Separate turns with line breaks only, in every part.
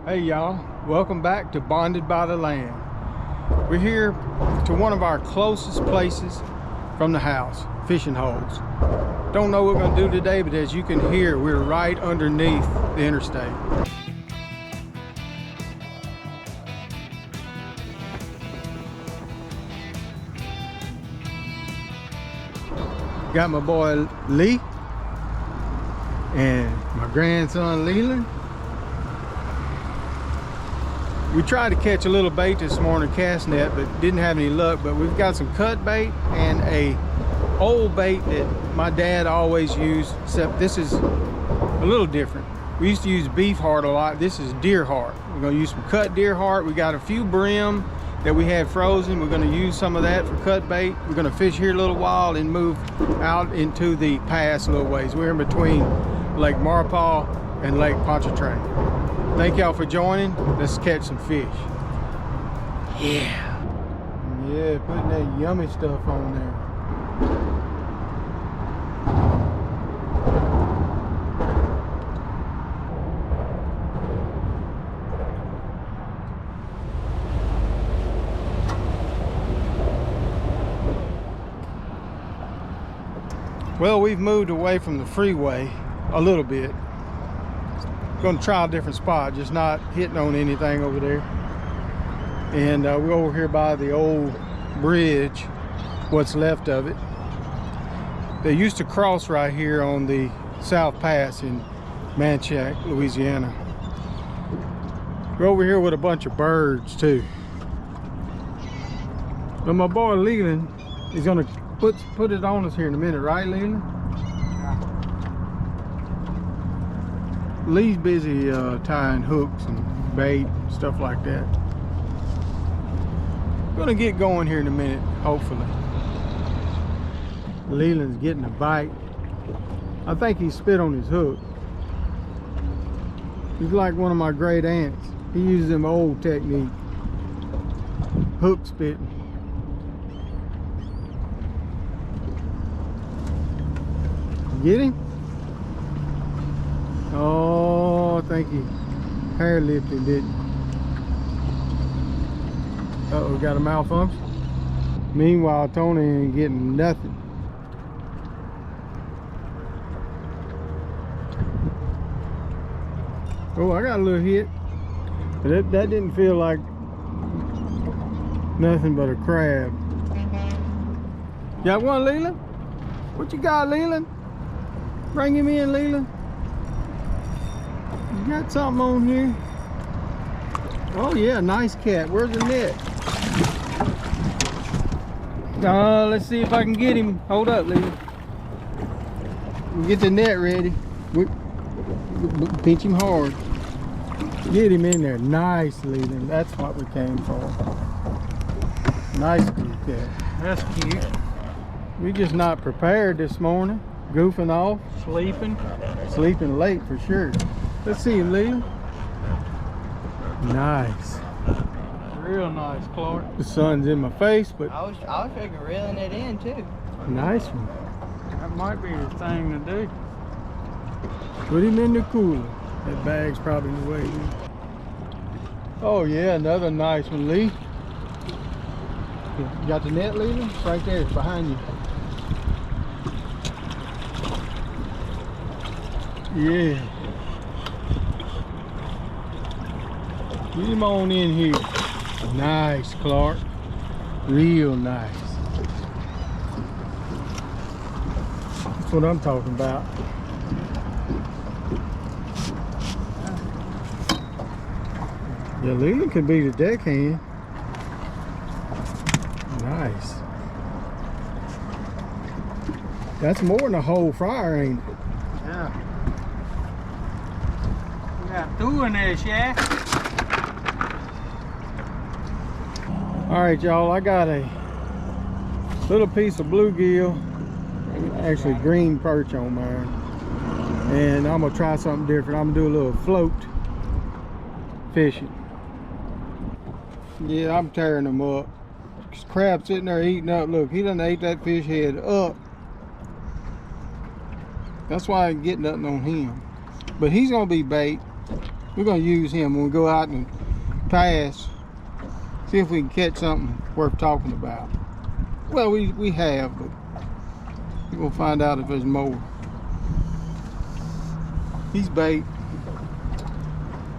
Hey y'all, welcome back to Bonded by the Land. We're here to one of our closest places from the house, fishing holes. Don't know what we're gonna do today, but as you can hear, we're right underneath the interstate. Got my boy Lee and my grandson Leland. We tried to catch a little bait this morning, cast net, but didn't have any luck. But we've got some cut bait and a old bait that my dad always used, except this is a little different. We used to use beef heart a lot. This is deer heart. We're gonna use some cut deer heart. We got a few brim that we had frozen. We're gonna use some of that for cut bait. We're gonna fish here a little while and move out into the pass a little ways. We're in between Lake Maurepas and Lake Pontchartrain. Thank y'all for joining. Let's catch some fish. Yeah, putting that yummy stuff on there. Well, we've moved away from the freeway a little bit. Going to try a different spot, just not hitting on anything over there. And we're over here by the old bridge, what's left of it. They used to cross right here on the South Pass in Manchac, Louisiana. We're over here with a bunch of birds too. But my boy Leland is going to put it on us here in a minute, right, Leland? Lee's busy tying hooks and bait, stuff like that. Gonna get going here in a minute, hopefully. Leland's getting a bite. I think he spit on his hook. He's like one of my great aunts. He uses them old technique, hook spitting. Get him? Oh, I think he hair lifted, didn't he? Uh-oh, got a malfunction. Meanwhile, Tony ain't getting nothing. Oh, I got a little hit. But that didn't feel like nothing but a crab. Got one, Leland? What you got, Leland? Bring him in, Leland. You got something on here? Oh yeah, nice cat. Where's the net? Let's see if I can get him. Hold up, Leland. We'll get the net ready. Pinch him hard. Get him in there. Nice, Leland. That's what we came for. Nice cat.
That's cute.
We just not prepared this morning. Goofing off. Sleeping late for sure. Let's see him, Leland. Nice.
Real nice, Clark.
The sun's in my face, but
I was figuring reeling it in too.
nice one.
That might be the thing to do.
Put him in the cooler. That bag's probably in the way. Oh yeah, another nice one, Lee. You got the net, Leland? It's right there, it's behind you. Yeah. Get him on in here. Nice, Clark. Real nice. That's what I'm talking about. Yeah, Leland could be the deckhand. Nice. That's more than a whole fryer, ain't it?
Yeah. We got two in there, Shaq.
All right, y'all, I got a little piece of bluegill, actually green perch on mine, and I'm gonna try something different. I'm gonna do a little float fishing. Yeah, I'm tearing them up. Crab sitting there eating up. Look, he done ate that fish head up. That's why I ain't getting nothing on him. But he's gonna be bait. We're gonna use him when we go out and pass. See if we can catch something worth talking about. Well, we have, but we're gonna find out if there's more. He's bait.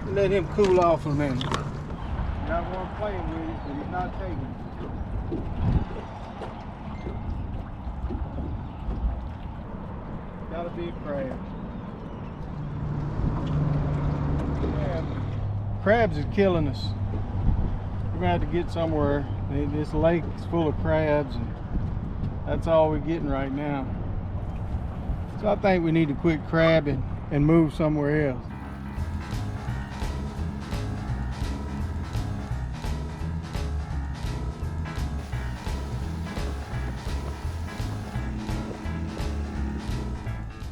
Let him cool off a minute. Got one playing with it, but he's not taking it. Gotta be a crab. Yeah. Crabs are killing us. We're gonna have to get somewhere. This lake is full of crabs, and that's all we're getting right now. So I think we need to quit crabbing and move somewhere else.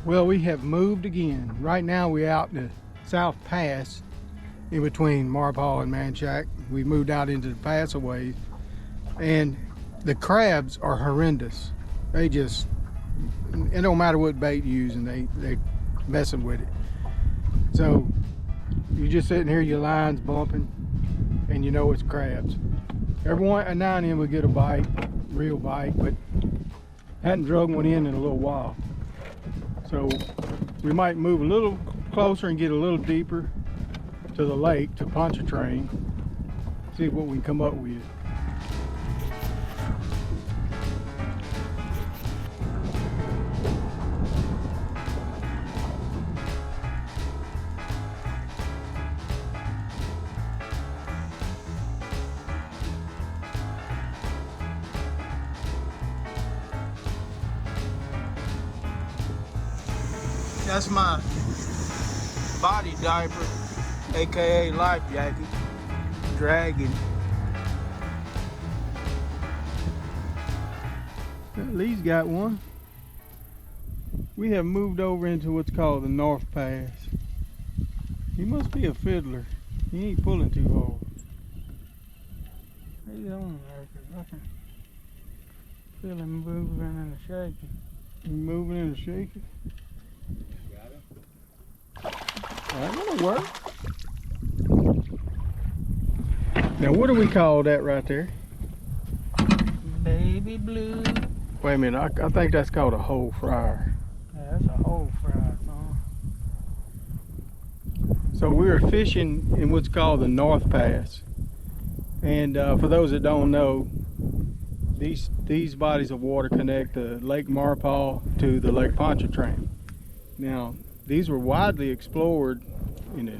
Well, we have moved again. Right now we're out in the South Pass in between Maurepas and Manchac. We moved out into the pass away, and the crabs are horrendous. They just, it don't matter what bait you use, and they messing with it. So you're just sitting here, your line's bumping, and you know it's crabs. Every now and then we get a bite, real bite, but hadn't drug one in a little while. So we might move a little closer and get a little deeper to the lake, to Pontchartrain, see what we can come up with. That's my body diaper, aka life jacket, dragging. Lee's got one. We have moved over into what's called the North Pass. He must be a fiddler. He ain't pulling too hard.
He's on there, 'cause I can feel him moving and shaking.
You moving and shaking? That gonna work. Now, what do we call that right there?
Baby blue.
Wait a minute, I think that's called a whole fryer.
Yeah, that's a whole fry, huh?
So we were fishing in what's called the North Pass. And for those that don't know, these bodies of water connect the Lake Maurepas to the Lake Pontchartrain. Now, these were widely explored in the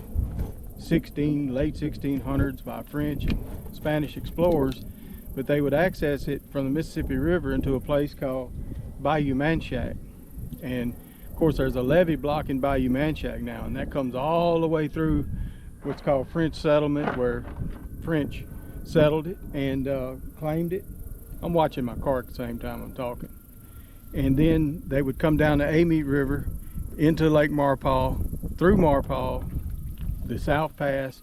late 1600s by French and Spanish explorers, but they would access it from the Mississippi River into a place called Bayou Manchac. And of course there's a levee blocking Bayou Manchac now, and that comes all the way through what's called French settlement, where French settled it and claimed it. I'm watching my car at the same time I'm talking. And then they would come down the Amite River into Lake Maurepas, through Maurepas, the South Pass,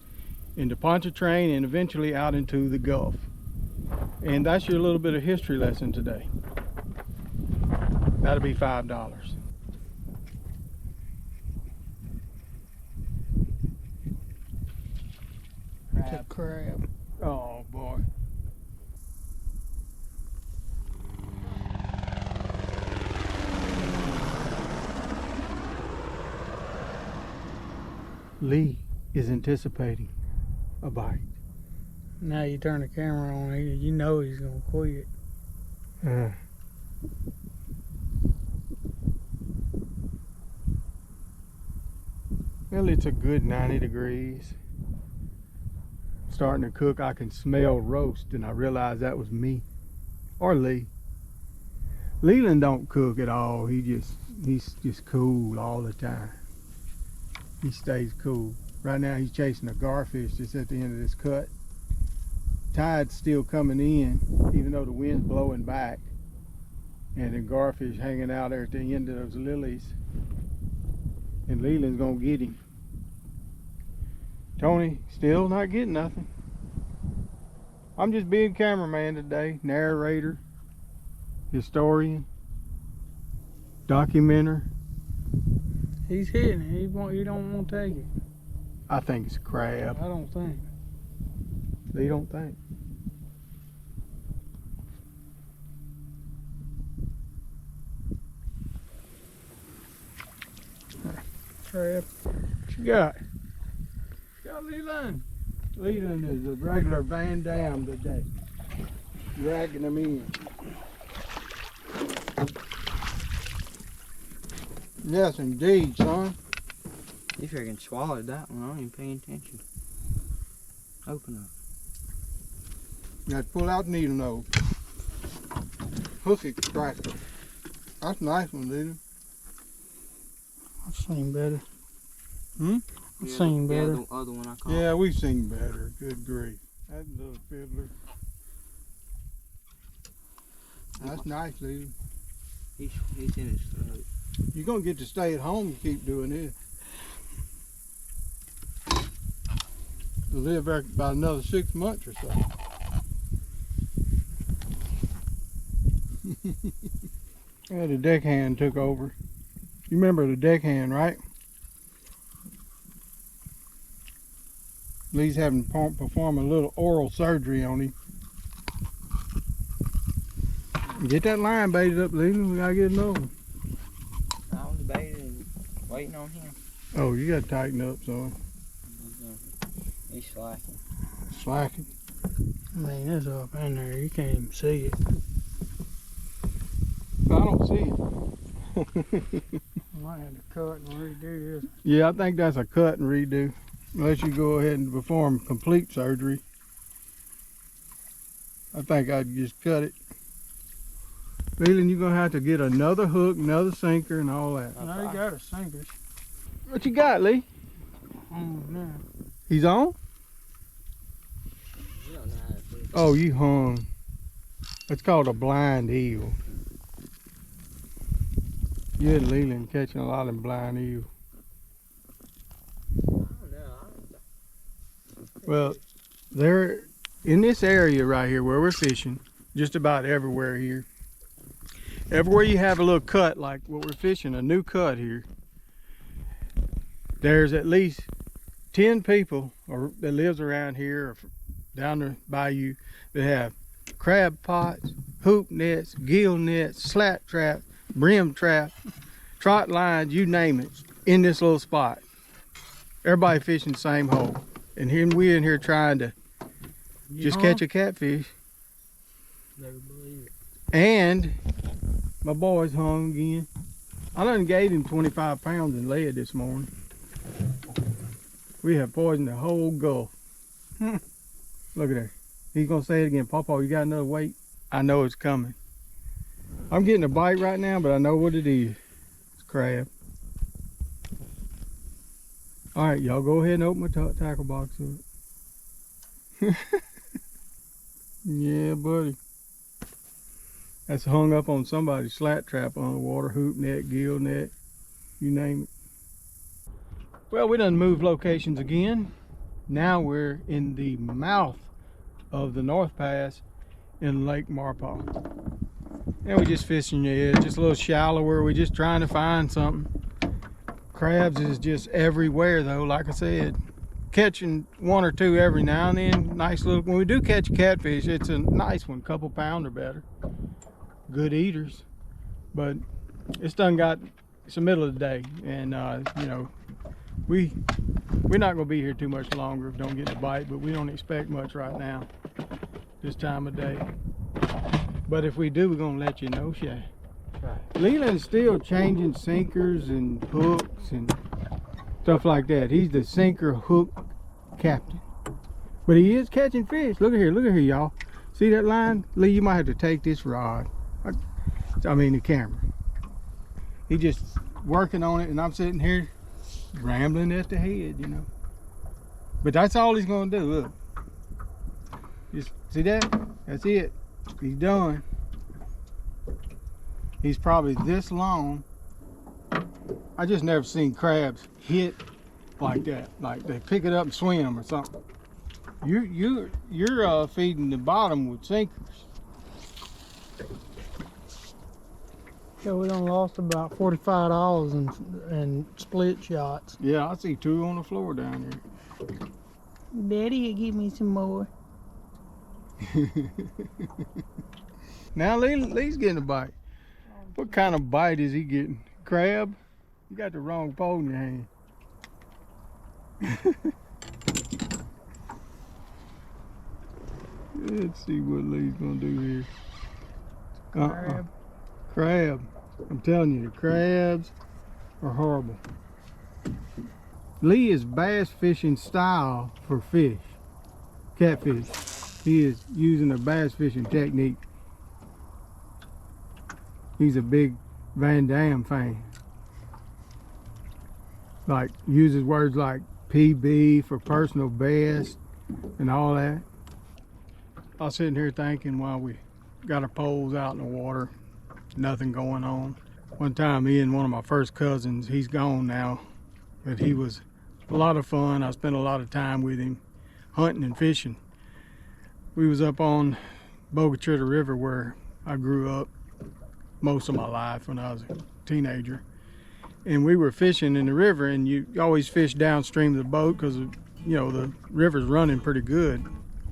into Pontchartrain, and eventually out into the Gulf. And that's your little bit of history lesson today. That'll be $5.
It's a crab.
Oh boy. Lee is anticipating a bite.
Now you turn the camera on, you know he's gonna quit.
Well, it's a good 90 degrees. Starting to cook. I can smell roast, and I realized that was me or Lee. Leland don't cook at all. He's just cool all the time. He stays cool. Right now he's chasing a garfish just at the end of this cut. Tide's still coming in, even though the wind's blowing back. And the garfish hanging out there at the end of those lilies. And Leland's gonna get him. Tony still not getting nothing. I'm just being cameraman today, narrator, historian, documenter.
He's hitting it. He don't want to take it.
I think it's a crab.
I don't think.
You don't think?
Crab.
What you got? Got Leland. Leland is a regular Van Dam today. Dragging them in. Yes, indeed, son.
You freaking swallowed that one. I wasn't even paying attention. Open up.
You got to pull out the needle nose. Hook it, cracker. That's a nice one, Leland.
I've seen better.
Hmm?
I've seen
Yeah,
better.
the other one I caught.
Yeah, we've seen better. Good grief. That little fiddler. That's nice, Leland.
He's in his throat.
You're going to get to stay at home and keep doing this. You'll live there about another 6 months or so. Yeah, the deckhand took over. You remember the deckhand, right? Lee's having to perform a little oral surgery on him. Get that line baited up, Leland. We gotta get another one.
I was baited and waiting on him.
Oh, you gotta tighten up, son.
He's slacking.
Slacking.
I mean, it's up in there. You can't even see it.
I don't see it.
I might have to cut and redo this.
Yeah, I think that's a cut and redo. Unless you go ahead and perform complete surgery. I think I'd just cut it. Leland, you're gonna have to get another hook, another sinker, and all that.
Now you got a sinker.
What you got, Lee?
Oh, no.
He's on?
You don't know how to do it.
Oh, you hung. That's called a blind eel. You and Leland catching a lot of them blind eels.
I don't know.
Well, they're in this area right here where we're fishing, just about everywhere here. Everywhere you have a little cut like what we're fishing, a new cut here, there's at least 10 people that lives around here or down the bayou that have crab pots, hoop nets, gill nets, slat trap, brim trap, trot lines, you name it, in this little spot. Everybody fishing the same hole. And here we're in here trying to just catch a catfish.
Never believe it.
And my boy's hung again. I done gave him 25 pounds in lead this morning. We have poisoned the whole Gulf. Look at that. He's gonna say it again. Pawpaw, you got another weight? I know it's coming. I'm getting a bite right now, but I know what it is. It's crab. All right, y'all go ahead and open my tackle box up. Yeah, buddy. That's hung up on somebody's slat trap on the water, hoop net, gill net, you name it. Well, we done moved locations again. Now we're in the mouth of the North Pass in Lake Maurepas. And we're just fishing the edge, just a little shallower. We're just trying to find something. Crabs is just everywhere though, like I said. Catching one or two every now and then. Nice little, when we do catch a catfish, it's a nice one, couple pound or better. Good eaters. But it's done got, it's the middle of the day. And you know, we're not gonna be here too much longer if we don't get a bite, but we don't expect much right now, this time of day. But if we do, we're gonna let you know, Shay.
Right.
Leland's still changing sinkers and hooks and stuff like that. He's the sinker hook captain. But he is catching fish. Look at here, y'all. See that line? Lee, you might have to take this rod. I mean the camera. He just working on it and I'm sitting here rambling at the head, you know. But that's all he's gonna do, look. Just see that? That's it. He's done. He's probably this long. I just never seen crabs hit like that. Like they pick it up and swim or something. You're feeding the bottom with sinkers.
So we done lost about $45 in split shots.
Yeah, I see 2 on the floor down there.
Daddy, give me some more.
Now Lee's getting a bite. What kind of bite is he getting? Crab? You got the wrong pole in your hand. Let's see what Lee's gonna do here.
Crab.
Crab. I'm telling you, the crabs are horrible. Lee is bass fishing style for fish. Catfish. He is using a bass fishing technique. He's a big Van Damme fan. Like, uses words like PB for personal best and all that. I was sitting here thinking while we got our poles out in the water, nothing going on. One time, me and one of my first cousins, he's gone now, but he was a lot of fun. I spent a lot of time with him hunting and fishing. We was up on Pontchartrain River where I grew up most of my life when I was a teenager. And we were fishing in the river, and you always fish downstream of the boat because, you know, the river's running pretty good.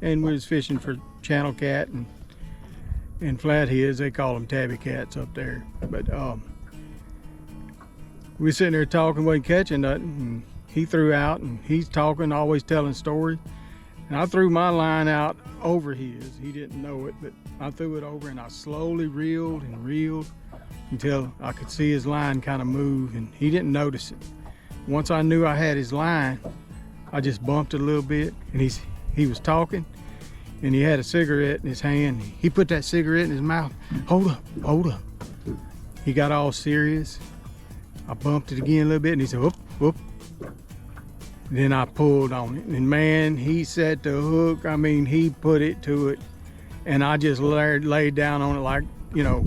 And we was fishing for channel cat and flatheads. They call them tabby cats up there. But we was sitting there talking, wasn't catching nothing. And he threw out, and he's talking, always telling stories. And I threw my line out over his. He didn't know it, but I threw it over, and I slowly reeled and reeled until I could see his line kind of move, and he didn't notice it. Once I knew I had his line, I just bumped it a little bit, and he was talking, and he had a cigarette in his hand. He put that cigarette in his mouth. Hold up, hold up. He got all serious. I bumped it again a little bit, and he said, whoop, whoop. Then I pulled on it, and man, he set the hook. I mean, he put it to it, and I just laid down on it like, you know,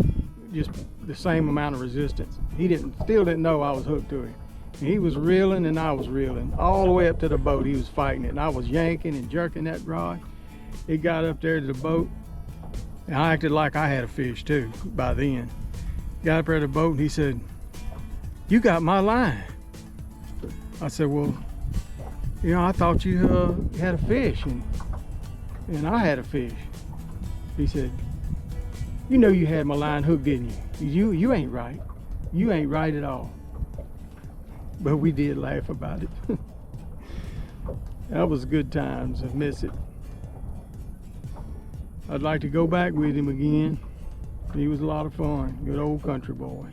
just the same amount of resistance. He still didn't know I was hooked to him. And he was reeling, and I was reeling all the way up to the boat. He was fighting it, and I was yanking and jerking that rod. It got up there to the boat, and I acted like I had a fish too by then. Got up there to the boat, and he said, "You got my line." I said, "Well, you know, I thought you had a fish, and I had a fish." He said, "You know you had my line hooked, didn't you? You ain't right. You ain't right at all." But we did laugh about it. That was good times. I miss it. I'd like to go back with him again. He was a lot of fun. Good old country boy.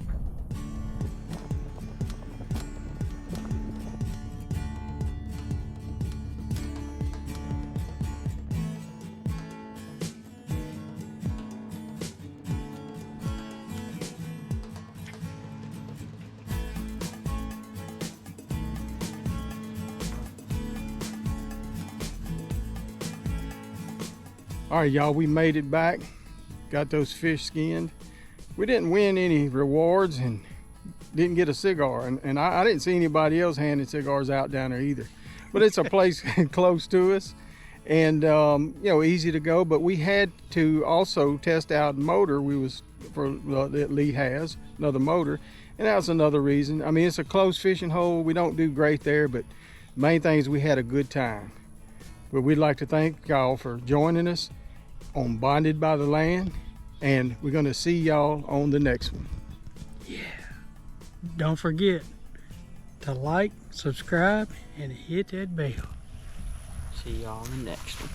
All right, y'all, we made it back. Got those fish skinned. We didn't win any rewards and didn't get a cigar. And I didn't see anybody else handing cigars out down there either. But it's a place close to us and, you know, easy to go. But we had to also test out motor that Lee has, another motor. And that's another reason. I mean, it's a close fishing hole. We don't do great there, but the main thing is we had a good time. But we'd like to thank y'all for joining us on Bonded by the Land, and we're gonna see y'all on the next one.
Yeah. Don't forget to like, subscribe, and hit that bell.
See y'all on the next one.